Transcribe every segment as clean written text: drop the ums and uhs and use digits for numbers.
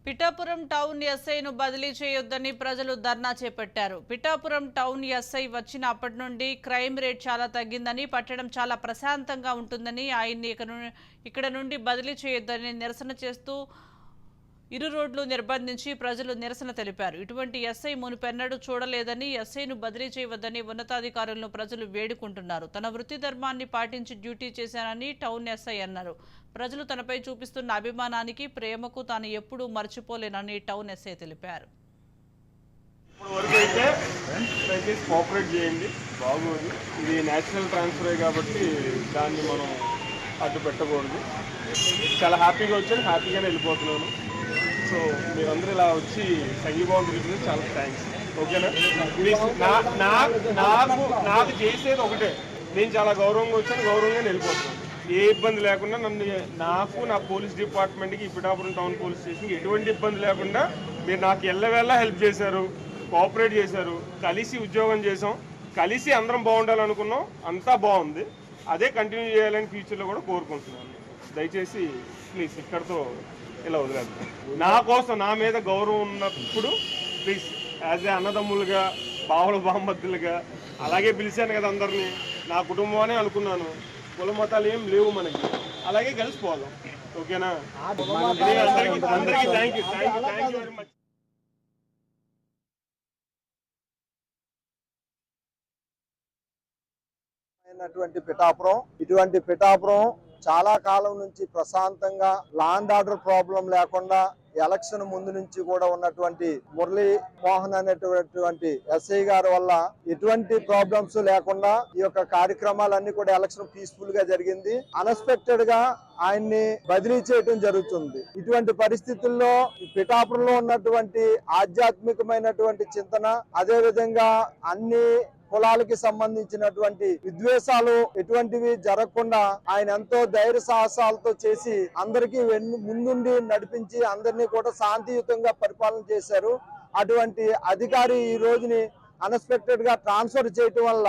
Pithapuram town ఎస్ఐను బదిలీ చేయొద్దని ప్రజలు ధర్నా చేపట్టారు. పిఠాపురం టౌన్ ఎస్ఐ వచ్చిన అప్పటి నుండి క్రైమ్ రేట్ చాలా తగ్గిందని, పట్టణం చాలా ప్రశాంతంగా ఉంటుందని, ఆయన్ని ఇక్కడ నుండి బదిలీ చేయొద్దని నిరసన చేస్తూ ఇరు రోడ్లు నిర్బంధించి ప్రజలు నిరసన తెలిపారు. ఇటువంటి ఎస్ఐ మునుపెన్నడూ చూడలేదని, ఎస్ఐను బదిలీ చేయవద్దని ఉన్నతాధికారులను ప్రజలు వేడుకుంటున్నారు. తన వృత్తి ధర్మాన్ని పాటించి డ్యూటీ చేశానని టౌన్ ఎస్ఐ అన్నారు. ప్రజలు తనపై చూపిస్తున్న అభిమానానికి, ప్రేమకు తాను ఎప్పుడూ మర్చిపోలేనని టౌన్ ఎస్ఐ తెలిపారు. కోఆపరేట్ చేయండి, బాగోదు. ఇది నేషనల్ ట్రాన్స్ఫర్ కాబట్టి దాన్ని మనం అడ్డు పెట్టకూడదు. చాలా హ్యాపీగా వచ్చాను, హ్యాపీగానే వెళ్ళిపోతున్నాను. సో మీరందరూ ఇలా వచ్చి సంఘీభావం తెలిసింది, చాలా థ్యాంక్స్. ఓకేనా? ప్లీజ్ నాకు చేసేది ఒకటే, నేను చాలా గౌరవంగా వచ్చాను, గౌరవంగా వెళ్ళిపోతున్నాను. ఏ ఇబ్బంది లేకుండా నాకు నా పోలీస్ డిపార్ట్మెంట్కి, పిఠాపురం టౌన్ పోలీస్ స్టేషన్కి ఎటువంటి ఇబ్బంది లేకుండా మీరు నాకు ఎల్లవేళ హెల్ప్ చేశారు, కోఆపరేట్ చేశారు, కలిసి ఉద్యోగం చేసాం, కలిసి అందరం బాగుండాలనుకున్నాం. అంతా బాగుంది, అదే కంటిన్యూ చేయాలని ఫ్యూచర్లో కూడా కోరుకుంటున్నాను. దయచేసి ప్లీజ్ ఇక్కడితో ఇలా వదిలేదు. నా కోసం, నా మీద గౌరవం ఉన్నప్పుడు ప్లీజ్ యాజ్ ఏ అన్నదమ్ములుగా, బావుల బామ్మద్దులుగా అలాగే పిలిచాను కదా అందరినీ. నా కుటుంబం అనే అనుకున్నాను, కుల మతాలు ఏం లేవు మనకి, అలాగే కలిసిపోదాం. ఓకేనా? అందరికీ థ్యాంక్ యూ వెరీ మచ్. ఇటువంటి పిఠాపురం చాలా కాలం నుంచి ప్రశాంతంగా, లా అండ్ ఆర్డర్ ప్రాబ్లం లేకుండా, ఎలక్షన్ ముందు నుంచి కూడా ఉన్నటువంటి మురళీ మోహన్ అనేటువంటి ఎస్ఐ గారి వల్ల ఎటువంటి ప్రాబ్లమ్స్ లేకుండా ఈ యొక్క కార్యక్రమాలన్నీ కూడా ఎలక్షన్ పీస్ఫుల్ గా జరిగింది. అన్ఎక్స్పెక్టెడ్ గా ఆయన్ని బదిలీ చేయడం జరుగుతుంది. ఇటువంటి పరిస్థితుల్లో పిఠాపురంలో ఉన్నటువంటి ఆధ్యాత్మికమైనటువంటి చింతన, అదే విధంగా అన్ని కులాలకి సంబంధించినటువంటి విద్వేషాలు ఎటువంటివి జరగకుండా ఆయన ఎంతో ధైర్య సాహసాలతో చేసి అందరికీ ముందుండి నడిపించి అందరినీ కూడా శాంతియుతంగా పరిపాలన చేశారు. అటువంటి అధికారి ఈ రోజుని అన్ఎక్స్పెక్టెడ్ గా ట్రాన్స్ఫర్ చేయటం వల్ల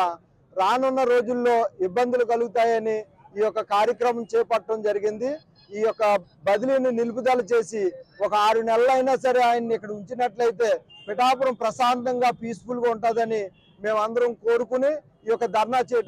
రానున్న రోజుల్లో ఇబ్బందులు కలుగుతాయని ఈ యొక్క కార్యక్రమం చేపట్టడం జరిగింది. ఈ యొక్క బదిలీని నిలుపుదల చేసి ఒక 6 నెలలైనా సరే ఆయన్ని ఇక్కడ ఉంచినట్లయితే పిఠాపురం ప్రశాంతంగా, పీస్ఫుల్ గా ఉంటుందని మేమందరం కోరుకుని ఈ యొక్క ధర్నా చేయటం